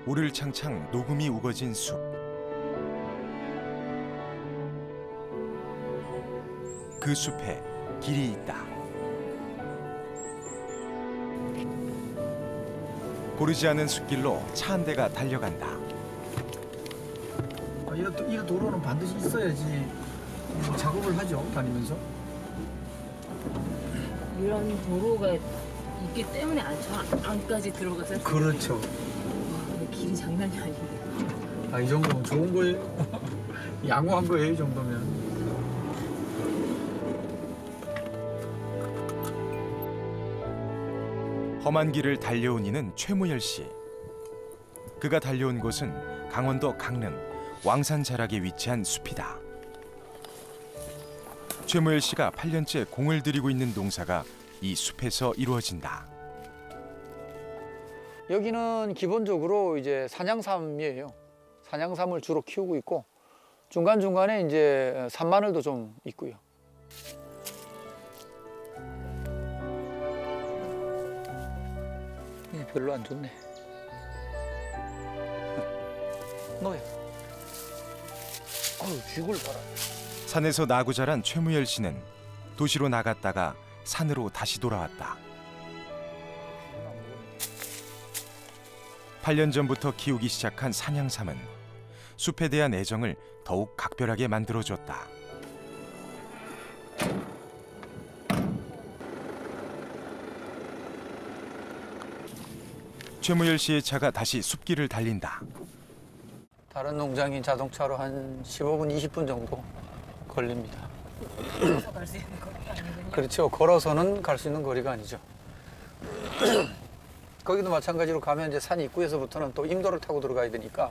우를창창 녹음이 우거진 숲. 그 숲에 길이 있다. 고르지 않은 숲길로 차 한 대가 달려간다. 이 도로는 반드시 있어야지 작업을 하죠, 다니면서. 이런 도로가 있기 때문에 안까지 들어가서. 그렇죠. 와, 길이 장난이 아닌데. 이 정도면 좋은 거예요. 양호한 거예요, 이 정도면. 험한 길을 달려온 이는 최무열 씨. 그가 달려온 곳은 강원도 강릉 왕산 자락에 위치한 숲이다. 최무열 씨가 8년째 공을 들이고 있는 농사가 이 숲에서 이루어진다. 여기는 기본적으로 이제 산양삼이에요. 산양삼을 주로 키우고 있고 중간중간에 이제 산마늘도 좀 있고요. 별로 안 좋네. 너야. 쥐굴 봐라. 산에서 나고 자란 최무열 씨는 도시로 나갔다가 산으로 다시 돌아왔다. 8년 전부터 키우기 시작한 산양삼은 숲에 대한 애정을 더욱 각별하게 만들어줬다. 최무열 씨의 차가 다시 숲길을 달린다. 다른 농장인 자동차로 한 15분, 20분 정도 걸립니다. 걸어서 갈 수 있는 거리가 아니군요. 그렇죠. 걸어서는 갈 수 있는 거리가 아니죠. 거기도 마찬가지로 가면 이제 산 입구에서부터는 또 임도를 타고 들어가야 되니까.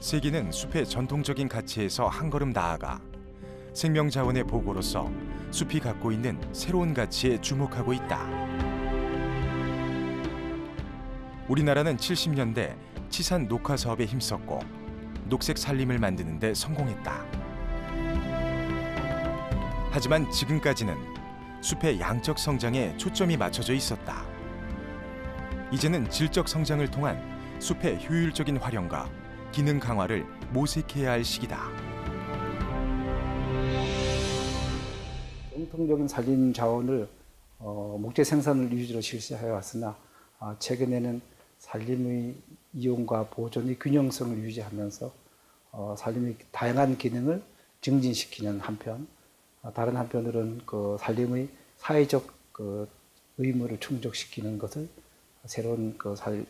세기는 숲의 전통적인 가치에서 한 걸음 나아가 생명자원의 보고로서 숲이 갖고 있는 새로운 가치에 주목하고 있다. 우리나라는 70년대 치산 녹화 사업에 힘썼고 녹색 산림을 만드는 데 성공했다. 하지만 지금까지는 숲의 양적 성장에 초점이 맞춰져 있었다. 이제는 질적 성장을 통한 숲의 효율적인 활용과 기능 강화를 모색해야 할 시기다. 전통적인 산림 자원을 목재 생산을 위주로 실시해 왔으나 최근에는 산림의 이용과 보존의 균형성을 유지하면서 산림의 다양한 기능을 증진시키는 한편, 다른 한편으로는 그 산림의 사회적 의무를 충족시키는 것을 새로운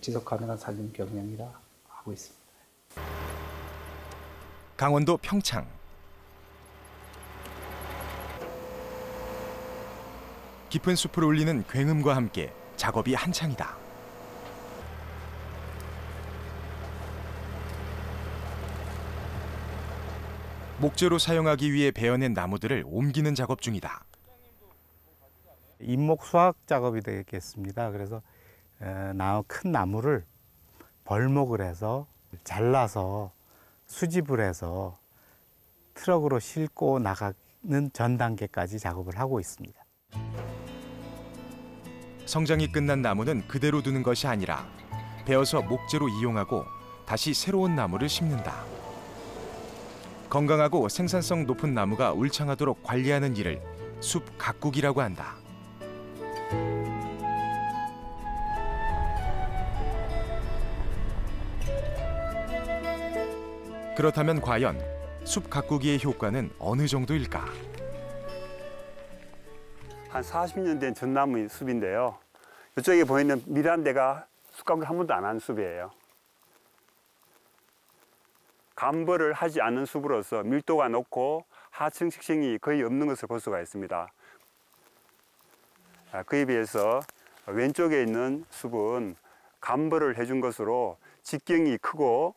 지속 가능한 산림 경영이라 하고 있습니다. 강원도 평창. 깊은 숲을 울리는 굉음과 함께 작업이 한창이다. 목재로 사용하기 위해 베어낸 나무들을 옮기는 작업 중이다. 잎목 수확 작업이 되겠습니다. 그래서 큰 나무를 벌목을 해서 잘라서 수집을 해서 트럭으로 싣고 나가는 전 단계까지 작업을 하고 있습니다. 성장이 끝난 나무는 그대로 두는 것이 아니라 베어서 목재로 이용하고 다시 새로운 나무를 심는다. 건강하고 생산성 높은 나무가 울창하도록 관리하는 일을 숲 가꾸기라고 한다. 그렇다면 과연 숲 가꾸기의 효과는 어느 정도일까? 한 40년 된 전나무 숲인데요. 이쪽에 보이는 밀한 데가 숲 가꾸기 한 번도 안 한 숲이에요. 감벌을 하지 않은 숲으로서 밀도가 높고 하층 식생이 거의 없는 것을 볼 수가 있습니다. 그에 비해서 왼쪽에 있는 숲은 감벌을 해준 것으로 직경이 크고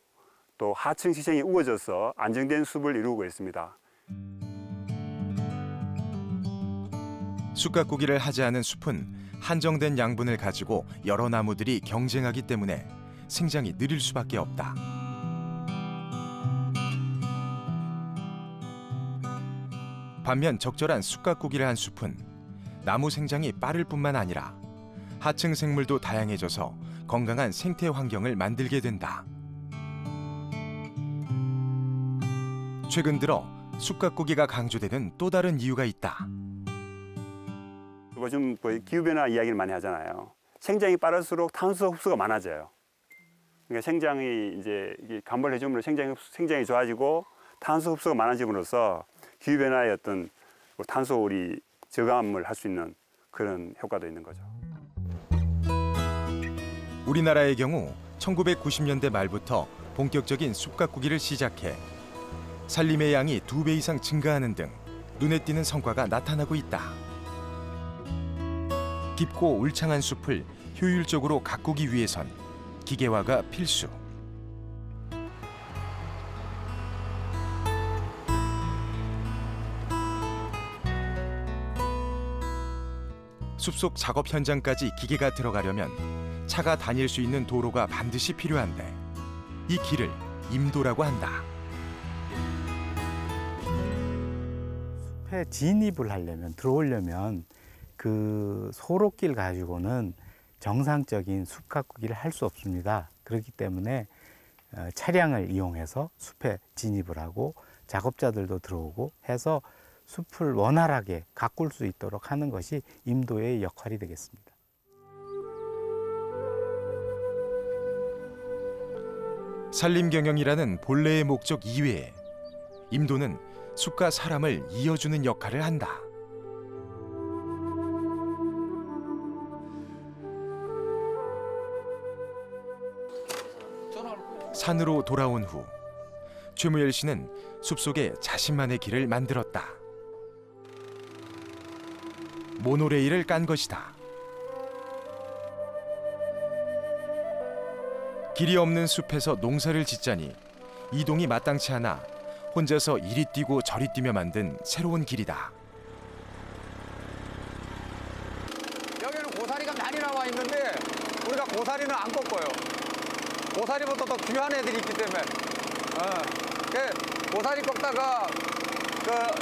또 하층 식생이 우거져서 안정된 숲을 이루고 있습니다. 숲 가꾸기를 하지 않은 숲은 한정된 양분을 가지고 여러 나무들이 경쟁하기 때문에 생장이 느릴 수밖에 없다. 반면 적절한 숲가꾸기를 한 숲은 나무 생장이 빠를 뿐만 아니라 하층 생물도 다양해져서 건강한 생태 환경을 만들게 된다. 최근 들어 숲가꾸기가 강조되는 또 다른 이유가 있다. 요즘 기후변화 이야기를 많이 하잖아요. 생장이 빠를수록 탄소 흡수가 많아져요. 그러니까 생장이 이제 간벌 해줌으로 생장이 좋아지고 탄소 흡수가 많아짐으로써 기후변화의 어떤 탄소 우리 저감을 할 수 있는 그런 효과도 있는 거죠. 우리나라의 경우 1990년대 말부터 본격적인 숲가꾸기를 시작해 산림의 양이 2배 이상 증가하는 등 눈에 띄는 성과가 나타나고 있다. 깊고 울창한 숲을 효율적으로 가꾸기 위해선 기계화가 필수. 숲속 작업 현장까지 기계가 들어가려면 차가 다닐 수 있는 도로가 반드시 필요한데 이 길을 임도라고 한다. 숲에 진입을 하려면, 들어오려면 그 소로길 가지고는 정상적인 숲 가꾸기를 할 수 없습니다. 그렇기 때문에 차량을 이용해서 숲에 진입을 하고 작업자들도 들어오고 해서 숲을 원활하게 가꿀 수 있도록 하는 것이 임도의 역할이 되겠습니다. 산림경영이라는 본래의 목적 이외에 임도는 숲과 사람을 이어주는 역할을 한다. 산으로 돌아온 후 최무열 씨는 숲속에 자신만의 길을 만들었다. 모노레일을 깐 것이다. 길이 없는 숲에서 농사를 짓자니 이동이 마땅치 않아 혼자서 이리 뛰고 저리 뛰며 만든 새로운 길이다. 여기는 고사리가 많이 나와 있는데 우리가 고사리는 안 꺾어요. 고사리보다 더 귀한 애들이 있기 때문에. 고사리 꺾다가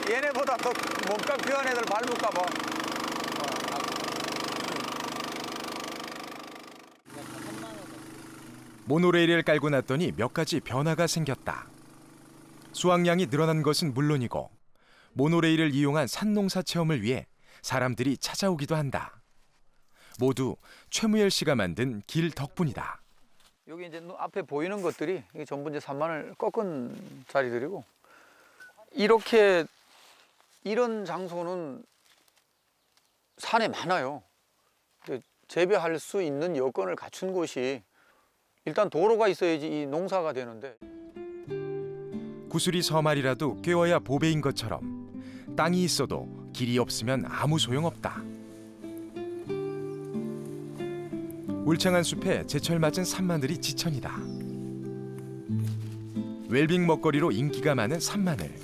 얘네보다 더 뭔가 귀한 애들 밟을까 봐. 모노레일을 깔고 났더니 몇 가지 변화가 생겼다. 수확량이 늘어난 것은 물론이고 모노레일을 이용한 산농사 체험을 위해 사람들이 찾아오기도 한다. 모두 최무열 씨가 만든 길 덕분이다. 여기 이제 앞에 보이는 것들이 이게 전부 이제 산만을 꺾은 자리들이고, 이런 장소는 산에 많아요. 재배할 수 있는 여건을 갖춘 곳이 일단 도로가 있어야지 이 농사가 되는데. 구슬이 서말이라도 꿰어야 보배인 것처럼 땅이 있어도 길이 없으면 아무 소용없다. 울창한 숲에 제철 맞은 산마늘이 지천이다. 웰빙 먹거리로 인기가 많은 산마늘.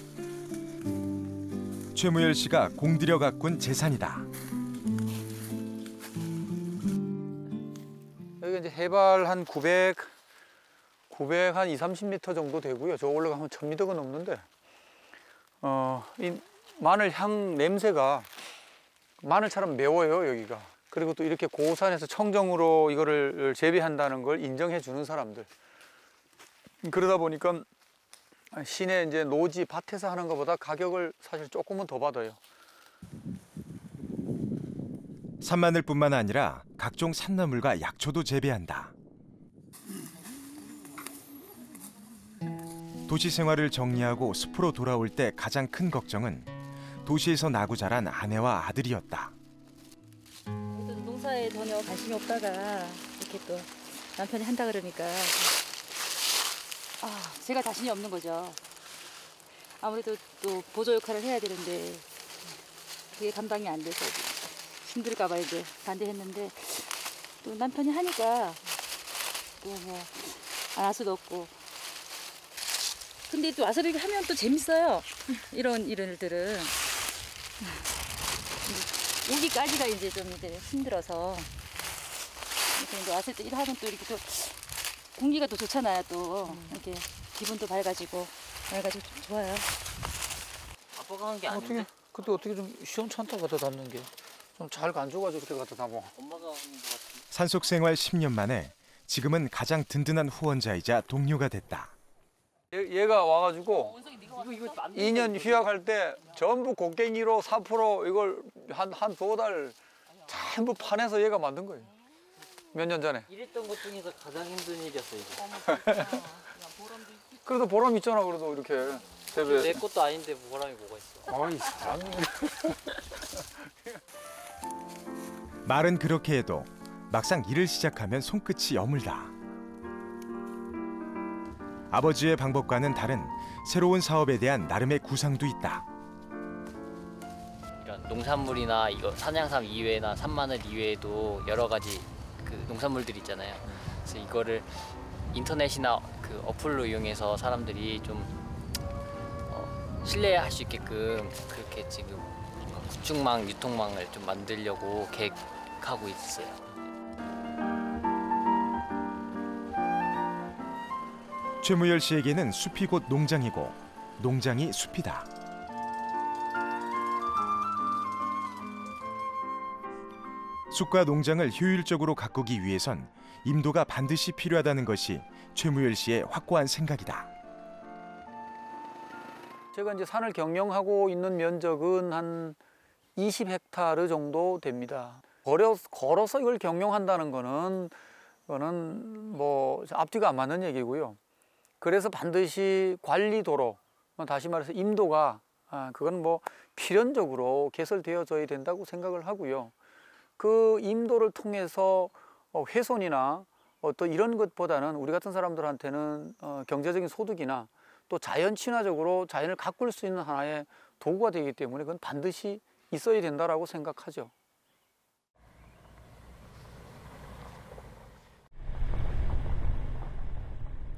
최무열 씨가 공들여 가꾼 재산이다. 여기 이제 해발 한 900 한 20-30m 정도 되고요. 저 올라가면 1000m가 넘는데, 이 마늘 향 냄새가 마늘처럼 매워요, 여기가. 그리고 또 이렇게 고산에서 청정으로 이거를 재배한다는 걸 인정해 주는 사람들. 그러다 보니까 시내 이제 노지 밭에서 하는 것보다 가격을 사실 조금은 더 받아요. 산마늘뿐만 아니라 각종 산나물과 약초도 재배한다. 도시 생활을 정리하고 숲으로 돌아올 때 가장 큰 걱정은 도시에서 나고 자란 아내와 아들이었다. 농사에 전혀 관심이 없다가 이렇게 또 남편이 한다 그러니까 제가 자신이 없는 거죠. 아무래도 또 보조 역할을 해야 되는데 그게 감당이 안 돼서 힘들까 봐 이제 반대했는데, 또 남편이 하니까 또 뭐 안 할 수도 없고. 근데 또 와서 이렇게 하면 또 재밌어요. 이런 일들은. 오기까지가 이제 좀 이제 힘들어서. 근데 왔을 때 일하면 또 이렇게 또 공기가 또 좋잖아요. 또 이렇게 기분도 밝아지고 좀 좋아요. 아빠가 한 게 아닌데? 그때 어떻게 좀 시원찮다 갖다 담는 게 좀 잘 간줘가지고 그렇게 갖다 담아. 산속 생활 10년 만에 지금은 가장 든든한 후원자이자 동료가 됐다. 얘가 와가지고 2년 휴학할 때 전부 곡괭이로 4% 이걸 한 2달 전부 파내서 얘가 만든 거예요. 몇 년 전에. 일했던 것 중에서 가장 힘든 일이었어요. 이게. 그래도 보람 있잖아. 그래도 이렇게 내 것도 아닌데 보람이 뭐가 있어. 아이 사람. 말은 그렇게 해도 막상 일을 시작하면 손끝이 여물다. 아버지의 방법과는 다른 새로운 사업에 대한 나름의 구상도 있다. 이런 농산물이나 이거 산양삼 이외나 산마늘 이외에도 여러 가지 그 농산물들이 있잖아요. 그래서 이거를 인터넷이나 그 어플로 이용해서 사람들이 좀 신뢰할 수 있게끔 그렇게 지금 구축망, 유통망을 좀 만들려고 계획하고 있어요. 최무열 씨에게는 숲이 곧 농장이고 농장이 숲이다. 숲과 농장을 효율적으로 가꾸기 위해선 임도가 반드시 필요하다는 것이 최무열 씨의 확고한 생각이다. 제가 이제 산을 경영하고 있는 면적은 한 20헥타르 정도 됩니다. 걸어서 이걸 경영한다는 거는 뭐 앞뒤가 안 맞는 얘기고요. 그래서 반드시 관리도로, 다시 말해서 임도가 그건 뭐 필연적으로 개설되어져야 된다고 생각을 하고요. 그 임도를 통해서 훼손이나 또 이런 것보다는 우리 같은 사람들한테는 경제적인 소득이나 또 자연 친화적으로 자연을 가꿀 수 있는 하나의 도구가 되기 때문에 그건 반드시 있어야 된다라고 생각하죠.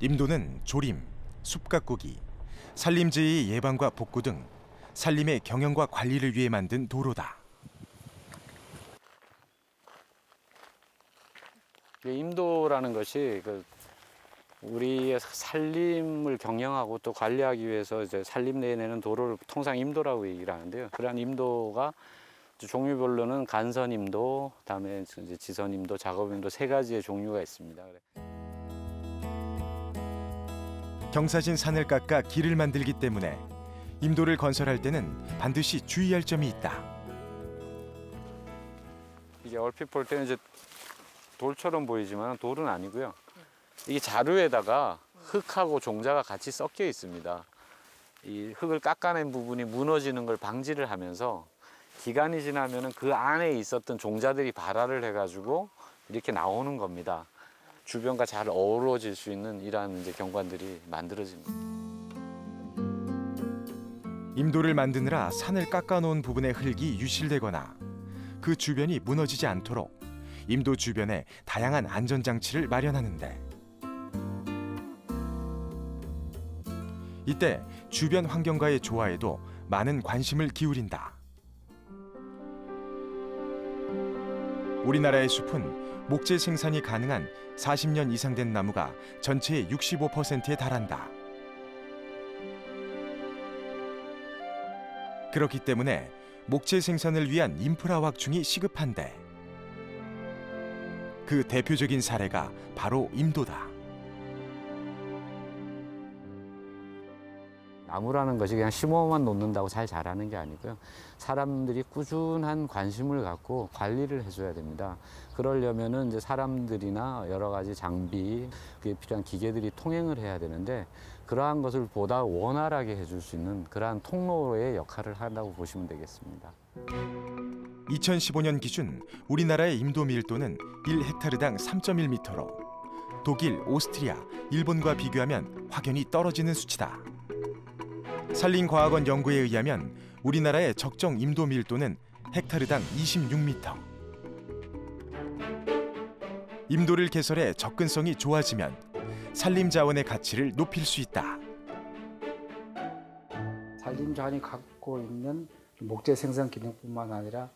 임도는 조림, 숲 가꾸기, 산림재해의 예방과 복구 등 산림의 경영과 관리를 위해 만든 도로다. 임도라는 것이 우리의 산림을 경영하고 또 관리하기 위해서 이제 산림 내에 내는 도로를 통상 임도라고 얘기를 하는데요. 그러한 임도가 종류별로는 간선임도, 그다음에 이제 지선임도, 작업임도 세 가지의 종류가 있습니다. 경사진 산을 깎아 길을 만들기 때문에 임도를 건설할 때는 반드시 주의할 점이 있다. 이게 얼핏 볼 때는 이제 돌처럼 보이지만 돌은 아니고요. 이게 자루에다가 흙하고 종자가 같이 섞여 있습니다. 이 흙을 깎아낸 부분이 무너지는 걸 방지를 하면서 기간이 지나면은 그 안에 있었던 종자들이 발화를 해가지고 이렇게 나오는 겁니다. 주변과 잘 어우러질 수 있는 이러한 이제 경관들이 만들어집니다. 임도를 만드느라 산을 깎아놓은 부분의 흙이 유실되거나 그 주변이 무너지지 않도록 임도 주변에 다양한 안전장치를 마련하는데 이때 주변 환경과의 조화에도 많은 관심을 기울인다. 우리나라의 숲은 목재 생산이 가능한 40년 이상 된 나무가 전체의 65%에 달한다. 그렇기 때문에 목재 생산을 위한 인프라 확충이 시급한데 그 대표적인 사례가 바로 임도다. 나무라는 것이 그냥 심어만 놓는다고 잘 자라는 게 아니고요. 사람들이 꾸준한 관심을 갖고 관리를 해줘야 됩니다. 그러려면은 이제 사람들이나 여러 가지 장비, 그게 필요한 기계들이 통행을 해야 되는데 그러한 것을 보다 원활하게 해줄 수 있는 그러한 통로의 역할을 한다고 보시면 되겠습니다. 2015년 기준 우리나라의 임도 밀도는 1헥타르당 3.1m로 독일, 오스트리아, 일본과 비교하면 확연히 떨어지는 수치다. 산림과학원 연구에 의하면 우리나라의 적정 임도 밀도는 헥타르당 26m. 임도를 개설해 접근성이 좋아지면 산림자원의 가치를 높일 수 있다. 산림자원이 갖고 있는 목재 생산 기능뿐만 아니라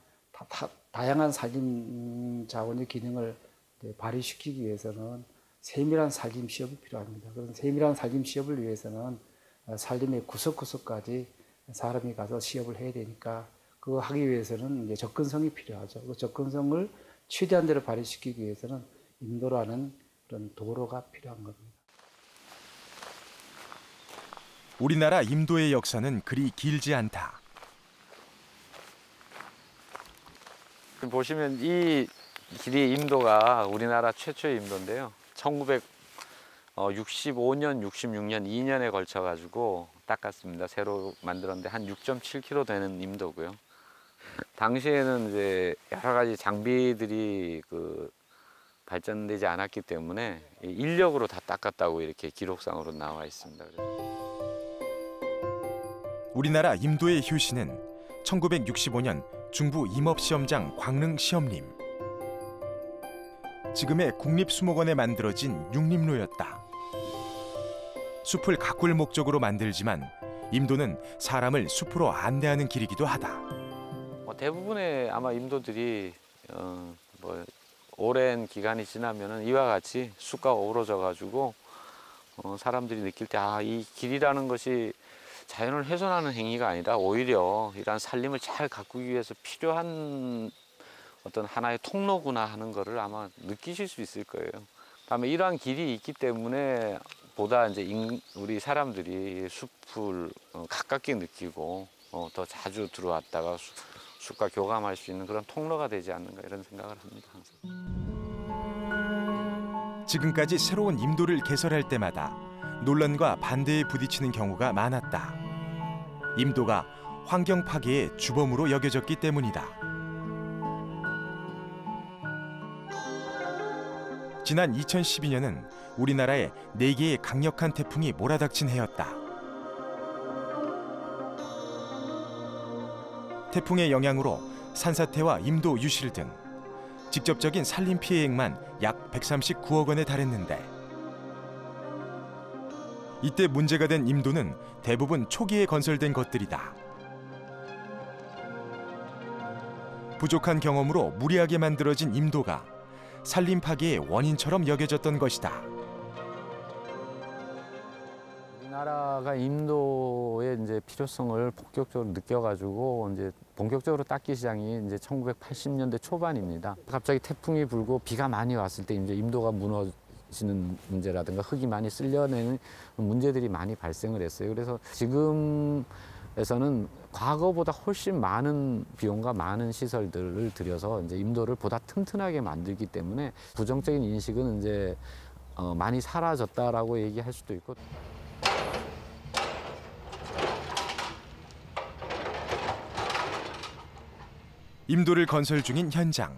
다양한 산림자원의 기능을 발휘시키기 위해서는 세밀한 산림시협이 필요합니다. 그런 세밀한 산림시협을 위해서는 산림의 구석구석까지 사람이 가서 시업을 해야 되니까 그거 하기 위해서는 이제 접근성이 필요하죠. 그 접근성을 최대한대로 발휘시키기 위해서는 임도라는 그런 도로가 필요한 겁니다. 우리나라 임도의 역사는 그리 길지 않다. 보시면 이 길이 임도가 우리나라 최초의 임도인데요. 1965년, 66년 2년에 걸쳐 가지고 닦았습니다. 새로 만들었는데 한 6.7km 되는 임도고요. 당시에는 이제 여러 가지 장비들이 발전되지 않았기 때문에 인력으로 다 닦았다고 이렇게 기록상으로 나와 있습니다. 우리나라 임도의 효시는 1965년 중부 임업시험장 광릉 시험림. 지금의 국립수목원에 만들어진 육림로였다. 숲을 가꿀 목적으로 만들지만 임도는 사람을 숲으로 안내하는 길이기도 하다. 대부분의 아마 임도들이 오랜 기간이 지나면은 이와 같이 숲과 어우러져 가지고 사람들이 느낄 때 이 길이라는 것이 자연을 훼손하는 행위가 아니라 오히려 이러한 살림을 잘 가꾸기 위해서 필요한 어떤 하나의 통로구나 하는 거를 아마 느끼실 수 있을 거예요. 다음에 이러한 길이 있기 때문에 보다 이제 우리 사람들이 숲을 가깝게 느끼고 더 자주 들어왔다가 숲과 교감할 수 있는 그런 통로가 되지 않는가 이런 생각을 합니다. 항상. 지금까지 새로운 임도를 개설할 때마다 논란과 반대에 부딪히는 경우가 많았다. 임도가 환경 파괴의 주범으로 여겨졌기 때문이다. 지난 2012년은 우리나라에 4개의 강력한 태풍이 몰아닥친 해였다. 태풍의 영향으로 산사태와 임도 유실 등 직접적인 산림 피해액만 약 139억 원에 달했는데 이때 문제가 된 임도는 대부분 초기에 건설된 것들이다. 부족한 경험으로 무리하게 만들어진 임도가 산림 파괴의 원인처럼 여겨졌던 것이다. 우리나라가 임도의 이제 필요성을 본격적으로 느껴가지고 이제 본격적으로 닦기 시작이 이제 1980년대 초반입니다. 갑자기 태풍이 불고 비가 많이 왔을 때 이제 임도가 무너지는 문제라든가 흙이 많이 쓸려내는 문제들이 많이 발생을 했어요. 그래서 지금에서는 과거보다 훨씬 많은 비용과 많은 시설들을 들여서 이제 임도를 보다 튼튼하게 만들기 때문에 부정적인 인식은 이제 많이 사라졌다라고 얘기할 수도 있고. 임도를 건설 중인 현장.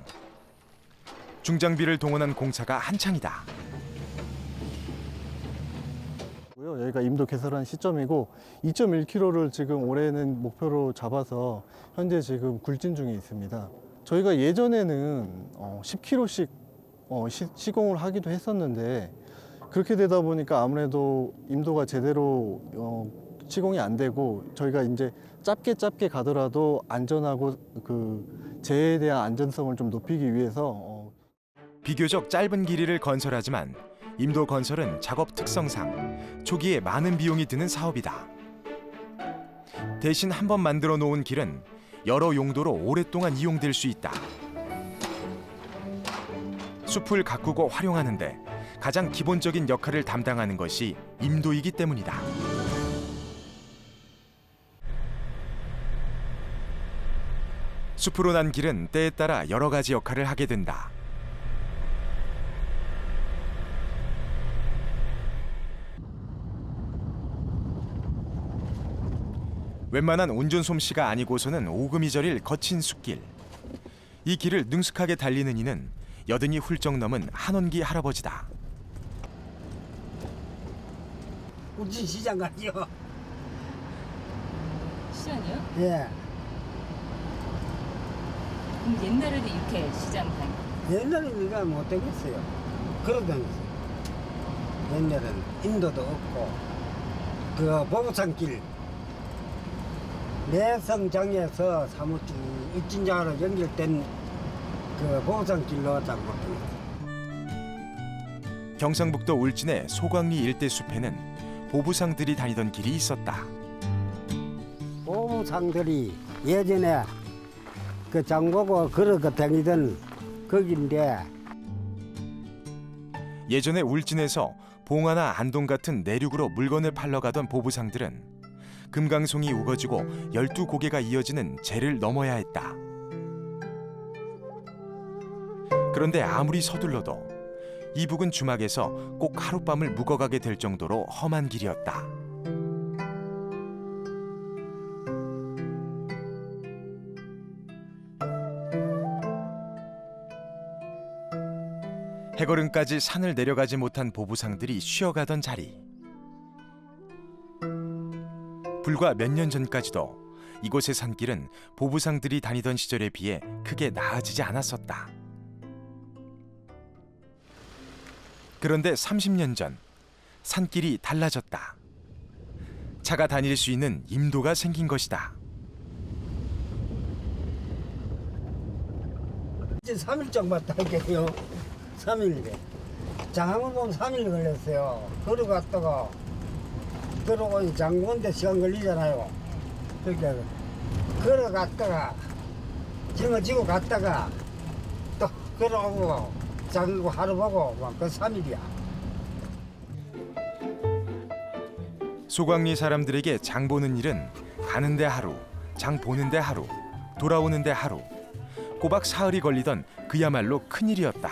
중장비를 동원한 공사가 한창이다. 여기가 임도 개설한 시점이고 2.1km를 지금 올해는 목표로 잡아서 현재 지금 굴진 중에 있습니다. 저희가 예전에는 10km씩 시공을 하기도 했었는데 그렇게 되다 보니까 아무래도 임도가 제대로 시공이 안 되고 저희가 이제 짧게 가더라도 안전하고 그 재해에 대한 안전성을 좀 높이기 위해서 비교적 짧은 길이를 건설하지만 임도 건설은 작업 특성상 초기에 많은 비용이 드는 사업이다. 대신 한번 만들어 놓은 길은 여러 용도로 오랫동안 이용될 수 있다. 숲을 가꾸고 활용하는데 가장 기본적인 역할을 담당하는 것이 임도이기 때문이다. 숲으로 난 길은 때에 따라 여러 가지 역할을 하게 된다. 웬만한 운전 솜씨가 아니고서는 오금이 저릴 거친 숲길. 이 길을 능숙하게 달리는 이는 여든이 훌쩍 넘은 한원기 할아버지다. 우진 시장 가죠. 시장이요? 예. 그럼 옛날에도 이렇게 시장 다니고? 옛날에는 우리가 못 되겠어요. 걸어다녔어요. 옛날에는 인도도 없고 그 보부산길 내성장에서 사무직 입진장으로 연결된 그 보부산길로 장막합니다. 경상북도 울진의 소광리 일대 숲에는 보부상들이 다니던 길이 있었다. 보부상들이 예전에 그 장보고 걸어가 다니던 거기인데 예전에 울진에서 봉화나 안동 같은 내륙으로 물건을 팔러 가던 보부상들은 금강송이 우거지고 12고개가 이어지는 제를 넘어야 했다. 그런데 아무리 서둘러도 이북은 주막에서 꼭 하룻밤을 묵어가게 될 정도로 험한 길이었다. 해거름까지 산을 내려가지 못한 보부상들이 쉬어가던 자리. 불과 몇 년 전까지도 이곳의 산길은 보부상들이 다니던 시절에 비해 크게 나아지지 않았었다. 그런데 30년 전 산길이 달라졌다. 차가 다닐 수 있는 임도가 생긴 것이다. 이제 3일 정도 할게요. 3일. 장항을 보면 3일 걸렸어요. 걸어갔다가 들어오니 장군데 시간 걸리잖아요. 그러니까 걸어갔다가 짊어지고 갔다가 또 걸어오고 장고 하루 보고 그 3일이야. 소광리 사람들에게 장 보는 일은 가는데 하루, 장 보는데 하루, 돌아오는데 하루, 꼬박 사흘이 걸리던 그야말로 큰일이었다.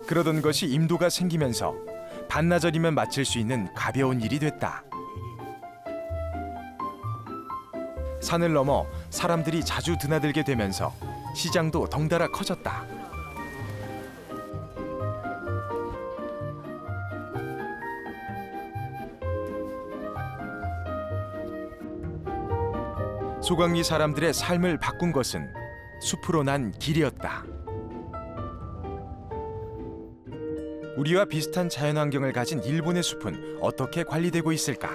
그러던 것이 임도가 생기면서 반나절이면 마칠 수 있는 가벼운 일이 됐다. 산을 넘어 사람들이 자주 드나들게 되면서 시장도 덩달아 커졌다. 소광리 사람들의 삶을 바꾼 것은 숲으로 난 길이었다. 우리와 비슷한 자연환경을 가진 일본의 숲은 어떻게 관리되고 있을까?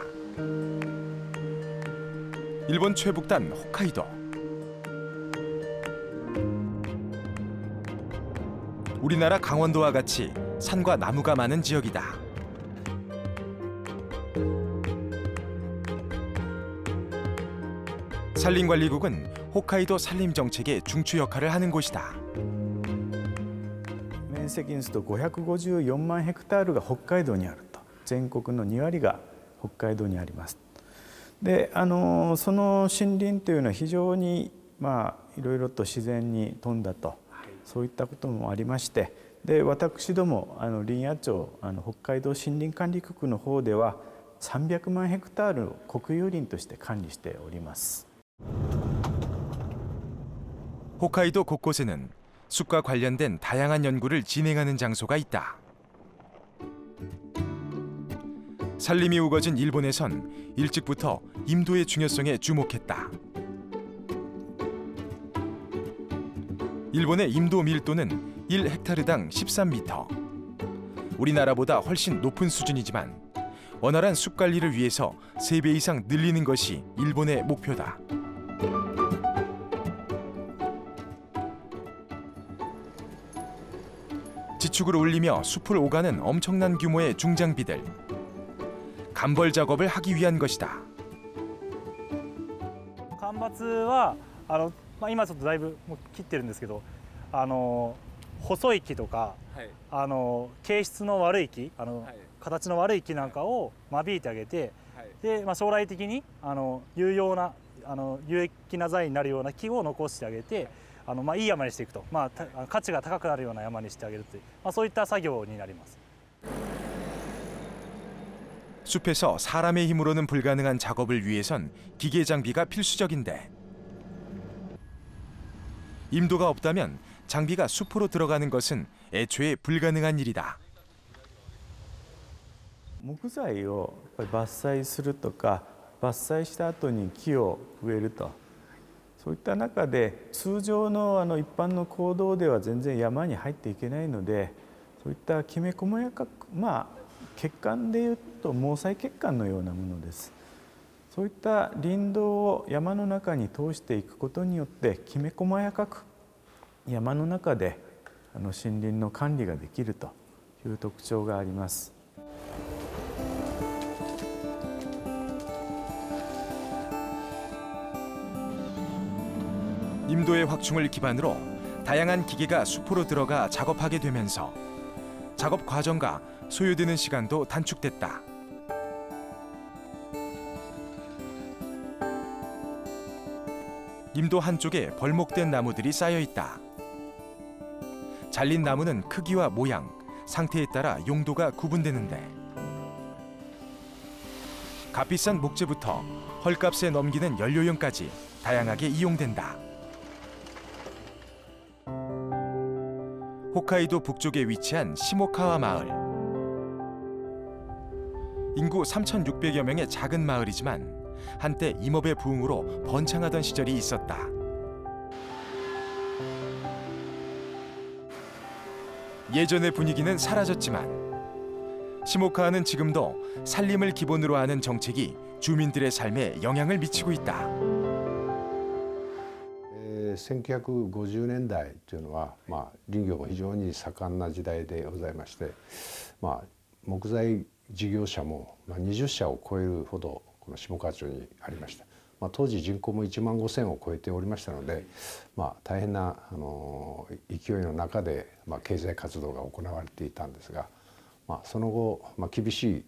일본 최북단 홋카이도. 우리나라 강원도와 같이 산과 나무가 많은 지역이다. 산림관리국은 홋카이도 산림정책의 중추 역할을 하는 곳이다. 面積にすると554万ヘクタールが北海道にあると。全国の2割が北海道にあります。で、その森林というのは非常にいろいろと自然に富んだと、そういったこともありまして、で私ども林野庁北海道森林管理局の方では300万ヘクタールを国有林として管理しております。 홋카이도 곳곳에는 숲과 관련된 다양한 연구를 진행하는 장소가 있다. 산림이 우거진 일본에선 일찍부터 임도의 중요성에 주목했다. 일본의 임도 밀도는 1헥타르당 13m. 우리나라보다 훨씬 높은 수준이지만 원활한 숲 관리를 위해서 3배 이상 늘리는 것이 일본의 목표다. 지축을 올리며 숲을 오가는 엄청난 규모의 중장비들. 감벌 작업을 하기 위한 것이다. 間伐は今ちょっとだいぶもう切ってるんですけど、細い木とか、形質の悪い木、形の悪い木なんかを間引いてあげて、で将来的に有用な有益な材になるような木を残してあげて、いい山にしていくと、価値が高くなるような山にしてあげるという、そういった作業になります。 숲에서 사람의 힘으로는 불가능한 작업을 위해선 기계 장비가 필수적인데 임도가 없다면 장비가 숲으로 들어가는 것은 애초에 불가능한 일이다. 木材を伐採するとか伐採した後に木を植えると、そういった中で通常の一般の行動では全然山に入っていけないので、そういったきめ細やか血管でいうと毛細血管のようなものです。そういった林道を山の中に通していくことによってきめ細やかく山の中で森林の管理ができるという特徴があります。 임도의 확충을 기반으로 다양한 기계가 숲으로 들어가 작업하게 되면서 작업 과정과 소요되는 시간도 단축됐다. 임도 한쪽에 벌목된 나무들이 쌓여 있다. 잘린 나무는 크기와 모양, 상태에 따라 용도가 구분되는데 값비싼 목재부터 헐값에 넘기는 연료용까지 다양하게 이용된다. 홋카이도 북쪽에 위치한 시모카와 마을. 인구 3,600여 명의 작은 마을이지만 한때 임업의 부흥으로 번창하던 시절이 있었다. 예전의 분위기는 사라졌지만 시모카와는 지금도 살림을 기본으로 하는 정책이 주민들의 삶에 영향을 미치고 있다. 1950年代というのは、林業が非常に盛んな時代でございまして、木材事業者も20社を超えるほどこの下川町にありました。当時人口も1万5,000を超えておりましたので、大変な勢いの中で経済活動が行われていたんですが、その後厳しい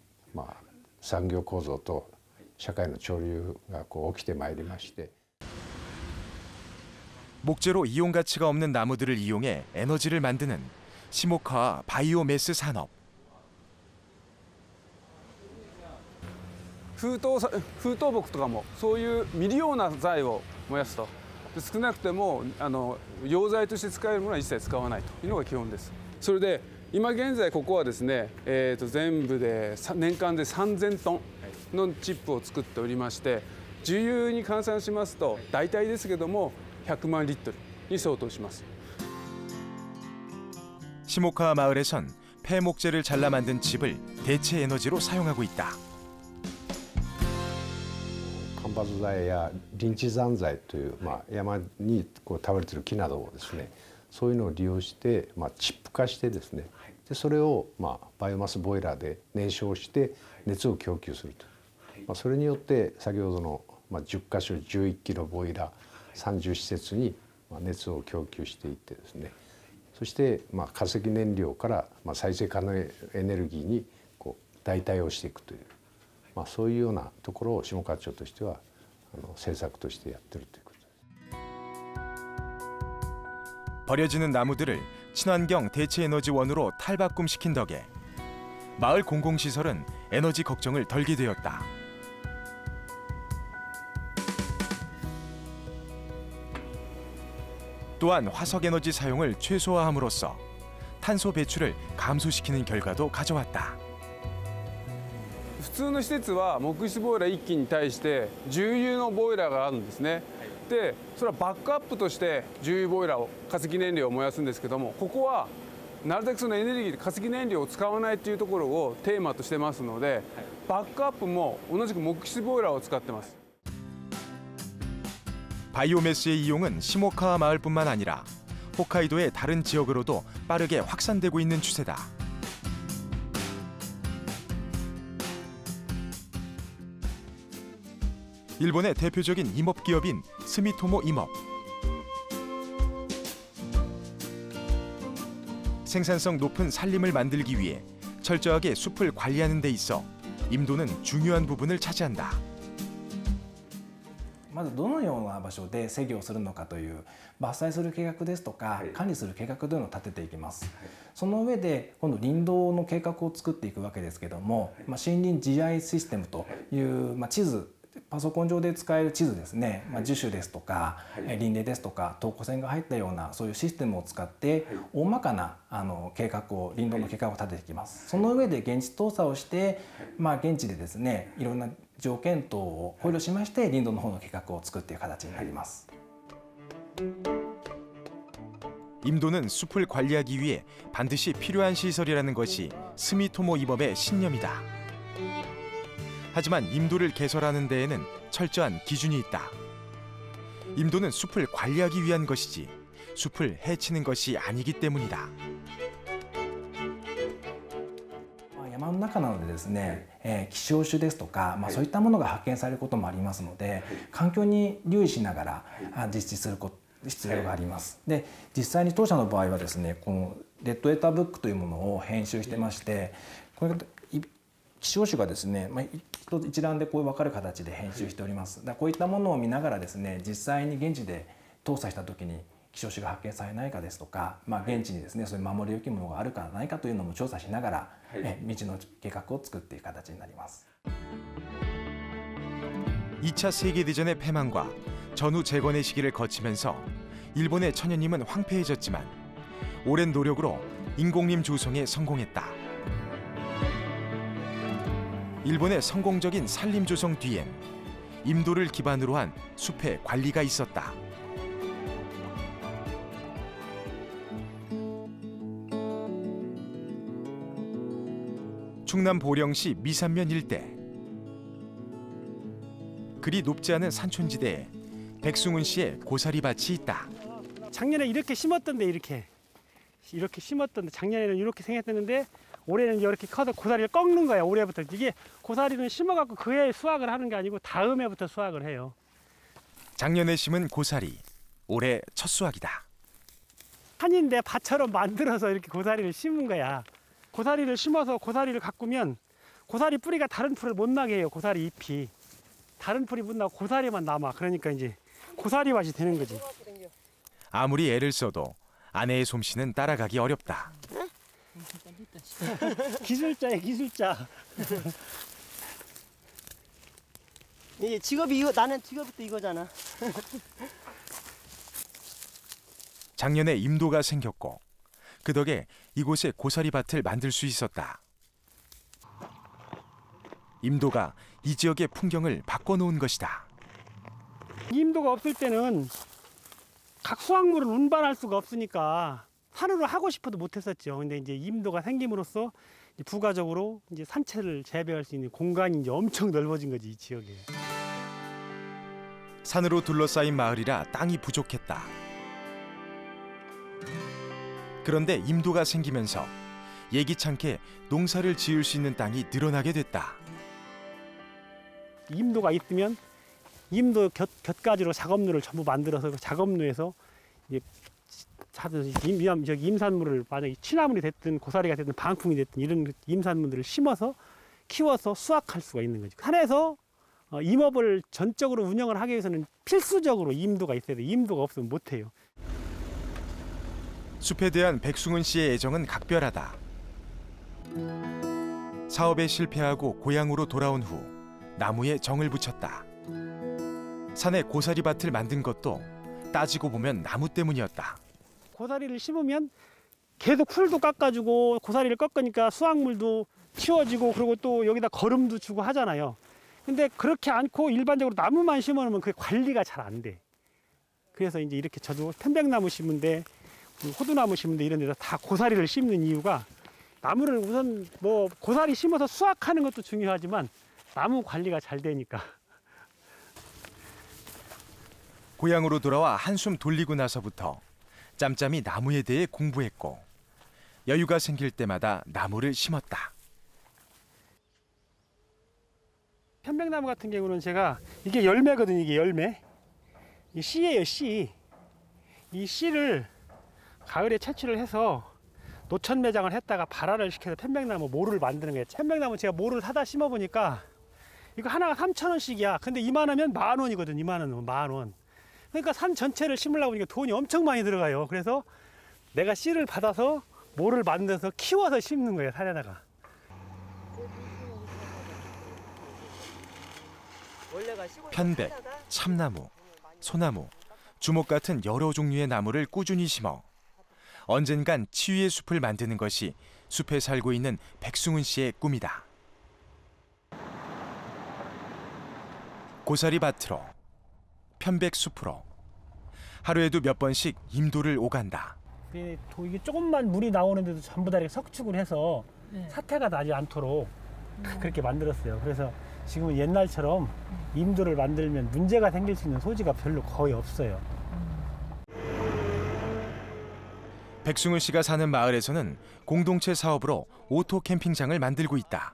産業構造と社会の潮流が起きてまいりまして。 목재로 이용 가치가 없는 나무들을 이용해 에너지를 만드는 시모카와 바이오매스 산업. 封筒木とかもそういう未利用な材を燃やすと。少なくても溶剤として使えるものは一切使わないというのが基本です。それで今現在ここはですね、全部で年間で3000トンのチップを作っておりまして、重油に換算しますと大体ですけども 100만 리터 이相当します. 시모카와 마을에선 폐목재를 잘라 만든 칩을 대체 에너지로 사용하고 있다. 間伐材や林地残材という、山に倒れている木などをですね、そういうのを利用して、チップ化してですね、でそれを、バイオマスボイラーで燃焼して熱を供給すると、それによって先ほどの、10箇所11キロボイラー 30施設に熱を供給していってですね、そして化石燃料から再生可能エネルギーに代替をしていくという、そういうようなところを下川町としては政策としてやってるということです。 버려지는 나무들을 친환경 대체 에너지원으로 탈바꿈시킨 덕에 마을 공공시설은 에너지 걱정을 덜게 되었다. 또한 화석에너지 사용을 최소화함으로써 탄소 배출을 감소시키는 결과도 가져왔다. 普通の施設は木質ボイラー1基に対して重油のボイラーがあるんですね。で、それはバックアップとして重油ボイラーを化石燃料を燃やすんですけども、ここはなるべくそのエネルギーで化石燃料を使わないというところをテーマとしてますので、バックアップも同じく木質ボイラーを使ってます。 바이오매스의 이용은 시모카와 마을뿐만 아니라 홋카이도의 다른 지역으로도 빠르게 확산되고 있는 추세다. 일본의 대표적인 임업 기업인 스미토모 임업. 생산성 높은 산림을 만들기 위해 철저하게 숲을 관리하는 데 있어 임도는 중요한 부분을 차지한다. まずどのような場所で施業するのかという伐採する計画ですとか管理する計画というのを立てていきます。その上で今度林道の計画を作っていくわけですけども、森林 GI システムという地図、パソコン上で使える地図ですね、樹種ですとか林泥ですとか等高線が入ったようなそういうシステムを使って大まかな計画を林道の計画を立てていきます。その上で現地調査をして、現地でですねいろんな条件等を考慮しまして林道の方の計画を作っていく形になります。 임도는 숲을 관리하기 위해 반드시 필요한 시설이라는 것이 스미토모 임업의 신념이다. 하지만 임도를 개설하는 데에는 철저한 기준이 있다. 임도는 숲을 관리하기 위한 것이지 숲을 해치는 것이 아니기 때문이다. 山の中なのでですね、希少種ですとか、そういったものが発見されることもありますので、環境に留意しながら実施する必要があります。で、実際に当社の場合はですね、このレッドデータブックというものを編集してまして、これ気象種がですね、一覧でこう分かる形で編集しております。こういったものを見ながらですね、実際に現地で調査した時に希少種が発見されないかですとか、現地にですね、そういう守り置き物があるかないかというのも調査しながら、未知の計画を作っていく形になります。 2차 세계대전의 패망과 전후 재건의 시기를 거치면서 일본의 천연님은 황폐해졌지만 오랜 노력으로 인공림 조성에 성공했다. 일본의 성공적인 산림 조성 뒤엔 임도를 기반으로 한 숲의 관리가 있었다. 충남 보령시 미산면 일대. 그리 높지 않은 산촌지대에 백승훈 씨의 고사리밭이 있다. 작년에 이렇게 심었던데 이렇게 심었던데 작년에는 이렇게 생겼었는데 올해는 이렇게 커서 고사리를 꺾는 거야. 올해부터 이게 고사리는 심어갖고 그 해에 수확을 하는 게 아니고 다음 해부터 수확을 해요. 작년에 심은 고사리, 올해 첫 수확이다. 산인데 밭처럼 만들어서 이렇게 고사리를 심은 거야. 고사리를 심어서 고사리를 가꾸면 고사리 뿌리가 다른 풀을 못 나게 해요. 고사리 잎이. 다른 풀이 못 나고 고사리만 남아. 그러니까 이제 고사리 밭이 되는 거지. 아무리 애를 써도 아내의 솜씨는 따라가기 어렵다. 기술자야, 기술자. 이게 직업이 이거, 나는 직업도 이거잖아. 작년에 임도가 생겼고 그 덕에 이곳에 고사리밭을 만들 수 있었다. 임도가 이 지역의 풍경을 바꿔놓은 것이다. 임도가 없을 때는 각 수확물을 운반할 수가 없으니까 산으로 하고 싶어도 못했었죠. 근데 이제 임도가 생김으로써 부가적으로 이제 산채를 재배할 수 있는 공간이 이제 엄청 넓어진 거지, 이 지역에. 산으로 둘러싸인 마을이라 땅이 부족했다. 그런데 임도가 생기면서 예기찮게 농사를 지을 수 있는 땅이 늘어나게 됐다. 임도가 있으면 임도 곁가지로 작업로를 전부 만들어서 그 작업로에서 임산물을 만약에 취나물이 됐든 고사리가 됐든 방풍이 됐든 이런 임산물들을 심어서 키워서 수확할 수가 있는 거죠. 산에서 임업을 전적으로 운영을 하기 위해서는 필수적으로 임도가 있어야 돼. 임도가 없으면 못해요. 숲에 대한 백승훈 씨의 애정은 각별하다. 사업에 실패하고 고향으로 돌아온 후 나무에 정을 붙였다. 산에 고사리밭을 만든 것도 따지고 보면 나무 때문이었다. 고사리를 심으면 계속 풀도 깎아주고 고사리를 꺾으니까 수확물도 키워지고 그리고 또 여기다 거름도 주고 하잖아요. 근데 그렇게 않고 일반적으로 나무만 심어놓으면 그게 관리가 잘 안 돼. 그래서 이제 이렇게 저도 편백나무 심은데 호두나무 심은데 이런 데다 다 고사리를 심는 이유가 나무를 우선 뭐 고사리 심어서 수확하는 것도 중요하지만 나무 관리가 잘 되니까. 고향으로 돌아와 한숨 돌리고 나서부터 짬짬이 나무에 대해 공부했고 여유가 생길 때마다 나무를 심었다. 편백나무 같은 경우는 제가 이게 열매거든요. 이게 열매. 이 씨예요, 씨. 이 씨를 가을에 채취를 해서 노천 매장을 했다가 발화를 시켜서 편백나무 모루를 만드는 거예요. 편백나무 제가 모루를 사다 심어보니까 이거 하나가 3,000원씩이야. 근데 이만하면 10,000원이거든. 이만하면 10,000원. 그러니까 산 전체를 심으려고 보니까 돈이 엄청 많이 들어가요. 그래서 내가 씨를 받아서 모를 만들어서 키워서 심는 거예요, 산에다가. 편백, 참나무, 소나무, 주목 같은 여러 종류의 나무를 꾸준히 심어 언젠간 치유의 숲을 만드는 것이 숲에 살고 있는 백승훈 씨의 꿈이다. 고사리 밭으로, 편백 숲으로 하루에도 몇 번씩 임도를 오간다. 이게 조금만 물이 나오는데도 전부 다 이렇게 석축을 해서 사태가 나지 않도록 그렇게 만들었어요. 그래서 지금은 옛날처럼 임도를 만들면 문제가 생길 수 있는 소지가 별로 거의 없어요. 백승훈 씨가 사는 마을에서는 공동체 사업으로 오토 캠핑장을 만들고 있다.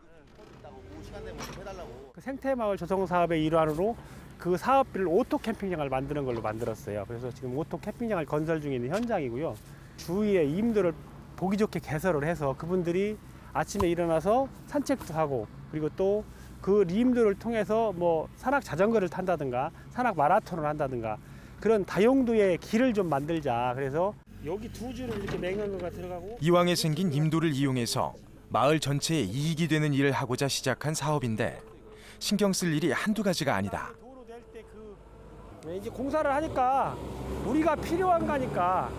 그 생태마을 조성 사업의 일환으로 그 사업비를 오토 캠핑장을 만드는 걸로 만들었어요. 그래서 지금 오토 캠핑장을 건설 중에 있는 현장이고요. 주위에 임도를 보기 좋게 개설을 해서 그분들이 아침에 일어나서 산책도 하고, 그리고 또 그 임도를 통해서 뭐 산악 자전거를 탄다든가 산악 마라톤을 한다든가 그런 다용도의 길을 좀 만들자. 그래서 여기 두 줄을 이렇게 맹연로가 들어가고, 이왕에 생긴 임도를 이용해서 마을 전체에 이익이 되는 일을 하고자 시작한 사업인데 신경 쓸 일이 한두 가지가 아니다. 이제 공사를 하니까 우리가 필요한 거니까,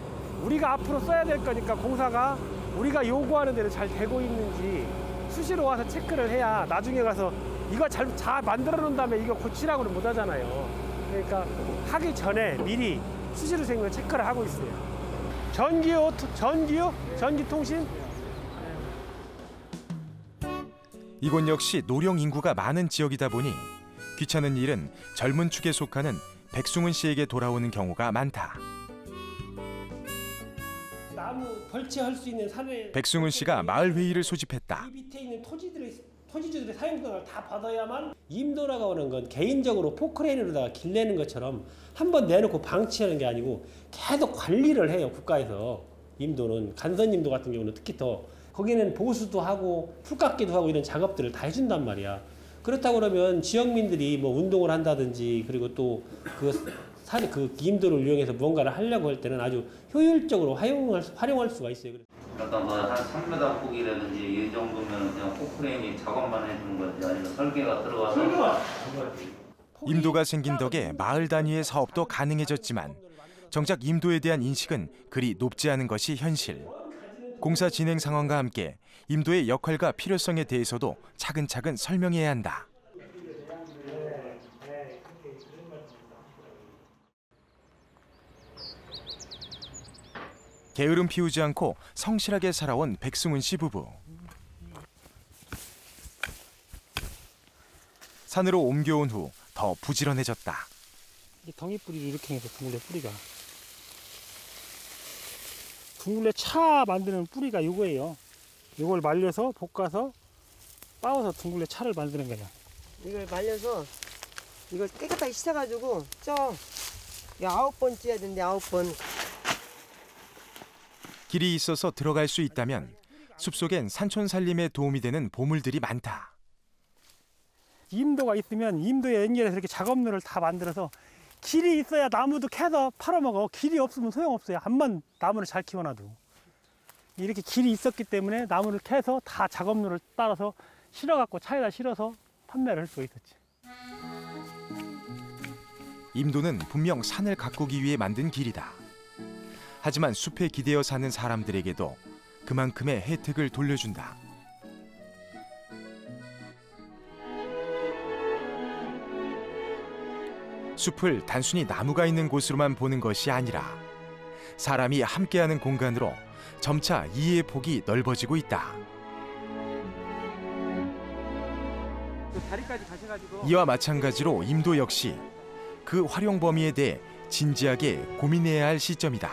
우리가 앞으로 써야 될 거니까 공사가 우리가 요구하는 대로 잘 되고 있는지 수시로 와서 체크를 해야 나중에 가서 이거 잘 만들어 놓은 다음에 이거 고치라고는 못 하잖아요. 그러니까 하기 전에 미리 수시로 생각을 체크를 하고 있어요. 전기통신. 이곳 역시 노령 인구가 많은 지역이다 보니 귀찮은 일은 젊은 축에 속하는 백승훈 씨에게 돌아오는 경우가 많다. 나무 벌채할 수 있는 산에 백승훈 씨가 마을 회의를 소집했다. 이 밑에 있는 토지주들의 사용권을 다 받아야만 임도라고 하는 건 개인적으로 포크레인으로다가 길내는 것처럼 한번 내놓고 방치하는 게 아니고 계속 관리를 해요. 국가에서. 임도는 간선임도 같은 경우는 특히 더 거기는 보수도 하고 풀 깎기도 하고 이런 작업들을 다 해준단 말이야. 그렇다고 그러면 지역민들이 뭐 운동을 한다든지 그리고 또 그 임도를 이용해서 무언가를 하려고 할 때는 아주 효율적으로 활용할 수가 있어요. 그러니까 뭐 한 3m 폭이라든지 이 정도면 그냥 포크레인이 작업만 해주는 거지, 아니면 설계가 들어가서. 임도가 생긴 덕에 마을 단위의 사업도 가능해졌지만 정작 임도에 대한 인식은 그리 높지 않은 것이 현실. 공사 진행 상황과 함께 임도의 역할과 필요성에 대해서도 차근차근 설명해야 한다. 게으름 피우지 않고 성실하게 살아온 백승훈 씨 부부. 산으로 옮겨온 후 더 부지런해졌다. 이 덩이뿌리를 이렇게 해서 둥글레 뿌리가. 둥글레 차 만드는 뿌리가 이거예요. 이걸 말려서 볶아서 빻아서 둥글레 차를 만드는 거야. 이걸 말려서 이걸 깨끗하게 씻어가지고 9번 쪄야 되는데 9번. 길이 있어서 들어갈 수 있다면 숲속엔 산촌 살림에 도움이 되는 보물들이 많다. 임도가 있으면 임도에 연결해서 이렇게 작업로를 다 만들어서 길이 있어야 나무도 캐서 팔아먹어. 길이 없으면 소용없어요. 암만 나무를 잘 키워놔도. 이렇게 길이 있었기 때문에 나무를 캐서 다 작업로를 따라서 실어갖고 차에다 실어서 판매를 할 수가 있었지. 임도는 분명 산을 가꾸기 위해 만든 길이다. 하지만 숲에 기대어 사는 사람들에게도 그만큼의 혜택을 돌려준다. 숲을 단순히 나무가 있는 곳으로만 보는 것이 아니라 사람이 함께하는 공간으로 점차 이해의 폭이 넓어지고 있다. 이와 마찬가지로 임도 역시 그 활용 범위에 대해 진지하게 고민해야 할 시점이다.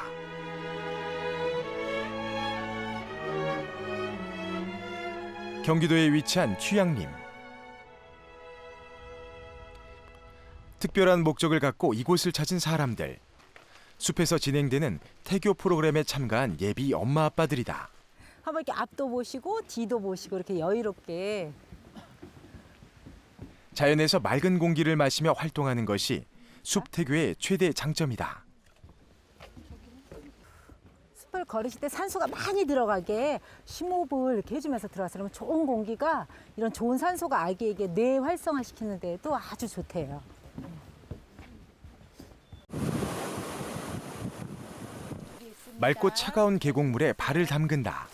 경기도에 위치한 취양림. 특별한 목적을 갖고 이곳을 찾은 사람들. 숲에서 진행되는 태교 프로그램에 참가한 예비 엄마 아빠들이다. 한번 이렇게 앞도 보시고 뒤도 보시고 이렇게 여유롭게. 자연에서 맑은 공기를 마시며 활동하는 것이 숲 태교의 최대 장점이다. 숲을 걸으실 때 산소가 많이 들어가게 심호흡을 이렇게 해주면서 들어가서 그러면 좋은 공기가 이런 좋은 산소가 아기에게 뇌 활성화시키는 데도 아주 좋대요. 맑고 차가운 계곡물에 발을 담근다.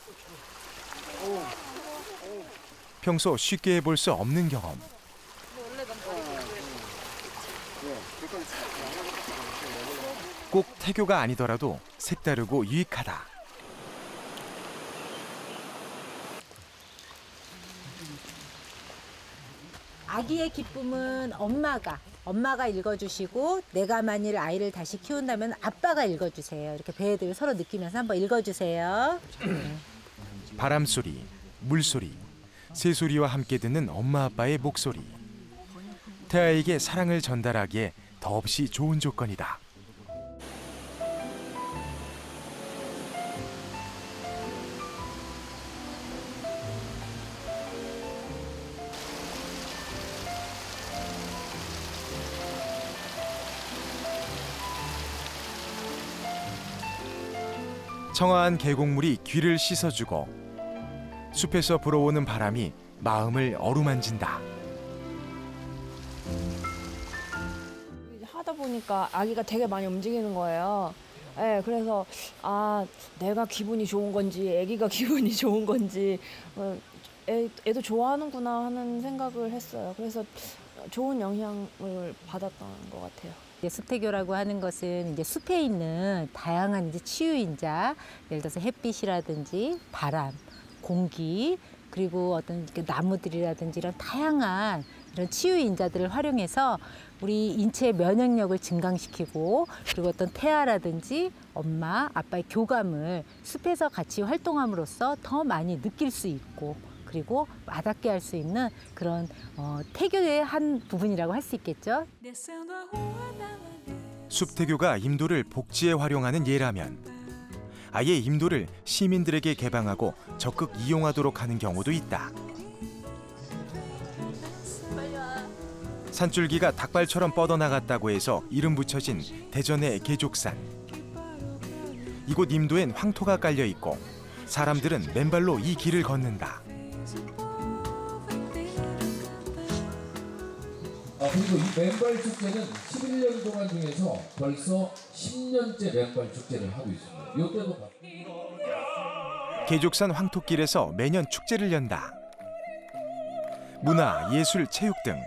평소 쉽게 해볼 수 없는 경험. 꼭 태교가 아니더라도 색다르고 유익하다. 아기의 기쁨은 엄마가 읽어주시고 내가 만일 아이를 다시 키운다면 아빠가 읽어주세요. 이렇게 배들 서로 느끼면서 한번 읽어주세요. 바람소리, 물소리, 새소리와 함께 듣는 엄마 아빠의 목소리. 태아에게 사랑을 전달하기에 더없이 좋은 조건이다. 청아한 계곡물이 귀를 씻어주고 숲에서 불어오는 바람이 마음을 어루만진다. 하다 보니까 아기가 되게 많이 움직이는 거예요. 네, 그래서 내가 기분이 좋은 건지 아기가 기분이 좋은 건지 애도 좋아하는구나 하는 생각을 했어요. 그래서 좋은 영향을 받았던 것 같아요. 숲태교라고 하는 것은 이제 숲에 있는 다양한 이제 치유인자, 예를 들어서 햇빛이라든지 바람, 공기, 그리고 어떤 나무들이라든지 이런 다양한 이런 치유인자들을 활용해서 우리 인체의 면역력을 증강시키고, 그리고 어떤 태아라든지 엄마, 아빠의 교감을 숲에서 같이 활동함으로써 더 많이 느낄 수 있고, 그리고 와닿게 할 수 있는 그런 태교의 한 부분이라고 할 수 있겠죠. 숲태교가 임도를 복지에 활용하는 예라면 아예 임도를 시민들에게 개방하고 적극 이용하도록 하는 경우도 있다. 산줄기가 닭발처럼 뻗어나갔다고 해서 이름 붙여진 대전의 계족산. 이곳 임도엔 황토가 깔려 있고 사람들은 맨발로 이 길을 걷는다. 그리고 이 맨발 축제는 11년 동안 중에서 벌써 10년째 맨발 축제를 하고 있습니다. 이때도 계족산 황토길에서 매년 축제를 연다. 문화, 예술, 체육 등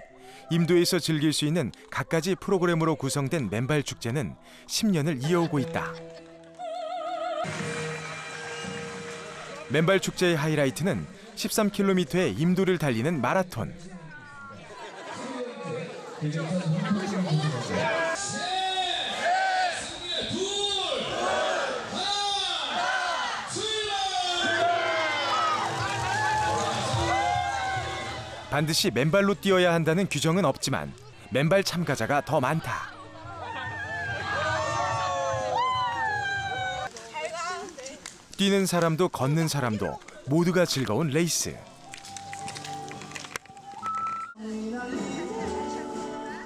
임도에서 즐길 수 있는 갖가지 프로그램으로 구성된 맨발 축제는 10년을 이어오고 있다. 맨발 축제의 하이라이트는 13km의 임도를 달리는 마라톤. 반드시 맨발로 뛰어야 한다는 규정은 없지만 맨발 참가자가 더 많다. 뛰는 사람도 걷는 사람도 모두가 즐거운 레이스.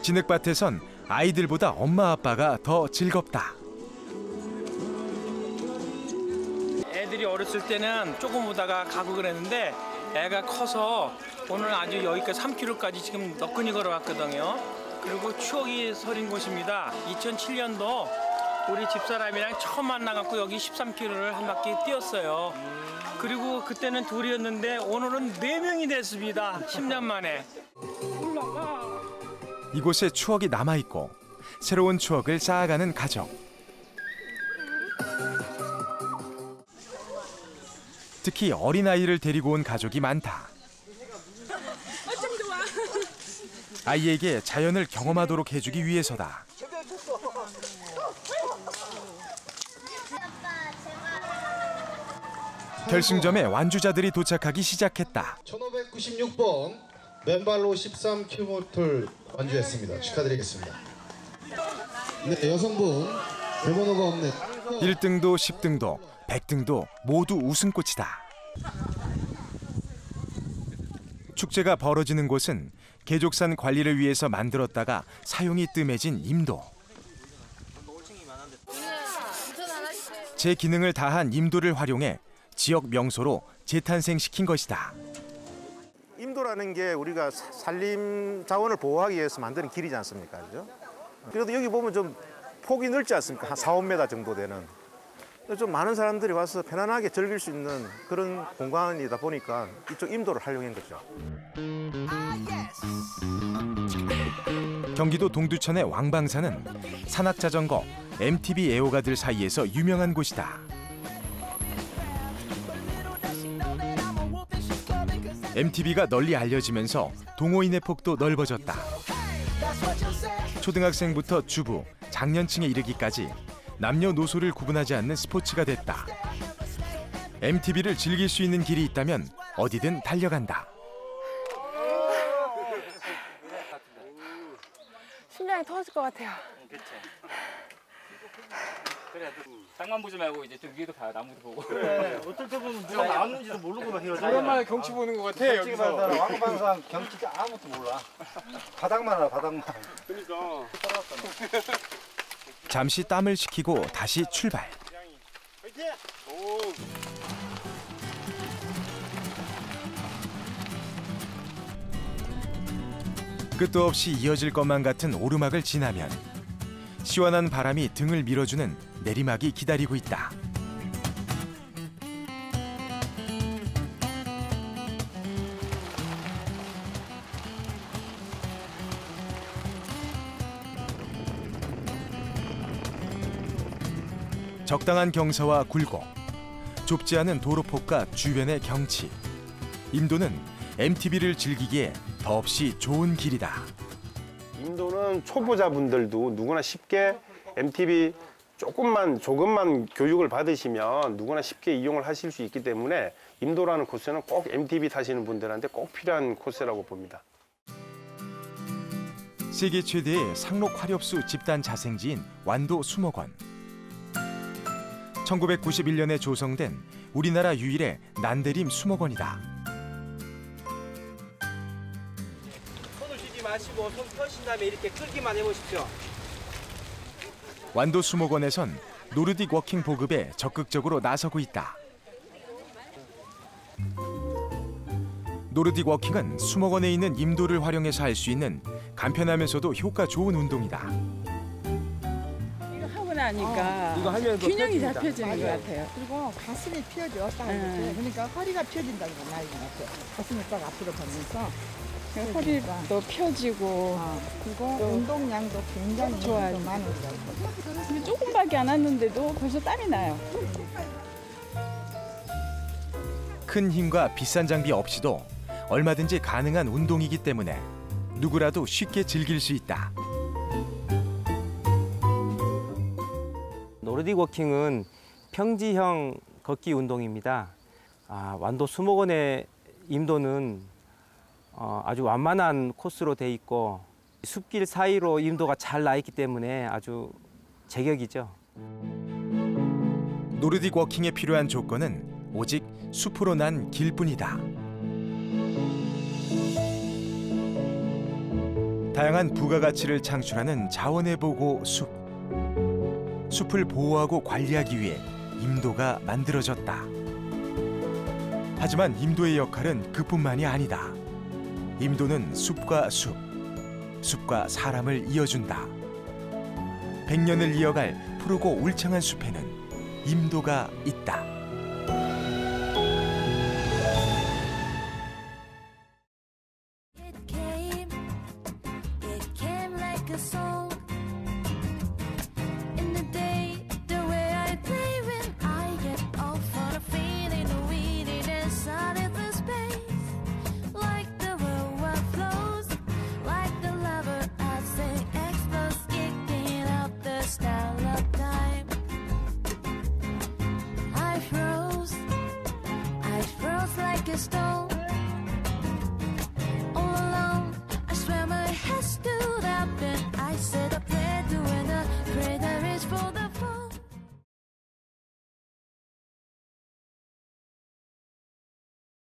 진흙밭에선 아이들보다 엄마 아빠가 더 즐겁다. 애들이 어렸을 때는 조금 오다가 가고 그랬는데 애가 커서 오늘 아주 여기까지 3km까지 지금 너끈히 걸어왔거든요. 그리고 추억이 서린 곳입니다. 2007년도 우리 집사람이랑 처음 만나갖고 여기 13km를 한 바퀴 뛰었어요. 그리고 그때는 둘이었는데 오늘은 4명이 됐습니다. 10년 만에. 이곳에 추억이 남아있고 새로운 추억을 쌓아가는 가족. 특히 어린아이를 데리고 온 가족이 많다. 아이에게 자연을 경험하도록 해주기 위해서다. 결승점에 완주자들이 도착하기 시작했다. 1596번 맨발로 13km를 완주했습니다. 축하드리겠습니다. 네, 여성분 대번호가 없는 1등도 10등도 100등도 모두 우승꽃이다. 축제가 벌어지는 곳은 계족산 관리를 위해서 만들었다가 사용이 뜸해진 임도. 제 기능을 다한 임도를 활용해 지역 명소로 재탄생시킨 것이다. 임도라는 게 우리가 산림 자원을 보호하기 위해서 만드는 길이지 않습니까? 그죠? 그래도 여기 보면 좀 폭이 넓지 않습니까? 한 4, 5m 정도 되는. 좀 많은 사람들이 와서 편안하게 즐길 수 있는 그런 공간이다 보니까 이쪽 임도를 활용한 거죠. 경기도 동두천의 왕방산은 산악자전거, MTB 애호가들 사이에서 유명한 곳이다. MTB가 널리 알려지면서 동호인의 폭도 넓어졌다. 초등학생부터 주부, 장년층에 이르기까지 남녀노소를 구분하지 않는 스포츠가 됐다. MTB를 즐길 수 있는 길이 있다면 어디든 달려간다. 떨어질 것 같아요. 그치. 그래, 땅만 보지 말고 이제 좀 위에도 가, 나무도 보고. 그래, 어떨 때 보면 누가 나왔는지도 모르고 막 헤어져. 오랜만에 경치 보는 것 같아, 여기서. 왕방산 경치 아무것도 몰라. 바닥만 알아, 바닥만. 그러니까. 잠시 땀을 식히고 다시 출발. 끝도 없이 이어질 것만 같은 오르막을 지나면 시원한 바람이 등을 밀어주는 내리막이 기다리고 있다. 적당한 경사와 굴곡, 좁지 않은 도로폭과 주변의 경치. 임도는 MTB를 즐기기에 더없이 좋은 길이다. 임도는 초보자분들도 누구나 쉽게 MTB 조금만 교육을 받으시면 누구나 쉽게 이용을 하실 수 있기 때문에 임도라는 코스는 꼭 MTB 타시는 분들한테 꼭 필요한 코스라고 봅니다. 세계 최대의 상록 화렵수 집단 자생지인 완도 수목원. 1991년에 조성된 우리나라 유일의 난대림 수목원이다. 손을 쥐지 마시고 손 펴신 다음에 이렇게 끌기만 해보십시오. 완도 수목원에선 노르딕 워킹 보급에 적극적으로 나서고 있다. 노르딕 워킹은 수목원에 있는 임도를 활용해서 할 수 있는 간편하면서도 효과 좋은 운동이다. 이거 하고 나니까 이거 하면서 균형이 펴집니다. 잡혀지는 것 같아요. 그리고 가슴이 펴져 딱 이렇게. 그러니까 허리가 펴진다는 거 나이 같아요. 가슴이 딱 앞으로 벌면서 허리도 펴지고 그리고 운동량도 굉장히 좋아요. 많이 근데 조금밖에 안 왔는데도 벌써 땀이 나요. 큰 힘과 비싼 장비 없이도 얼마든지 가능한 운동이기 때문에 누구라도 쉽게 즐길 수 있다. 노르딕 워킹은 평지형 걷기 운동입니다. 완도 수목원의 임도는 아주 완만한 코스로 돼 있고 숲길 사이로 임도가 잘 나 있기 때문에 아주 제격이죠. 노르딕 워킹에 필요한 조건은 오직 숲으로 난 길뿐이다. 다양한 부가가치를 창출하는 자원의 보고 숲. 숲을 보호하고 관리하기 위해 임도가 만들어졌다. 하지만 임도의 역할은 그뿐만이 아니다. 임도는 숲과 숲, 숲과 사람을 이어준다. 100년을 이어갈 푸르고 울창한 숲에는 임도가 있다. Like a stone.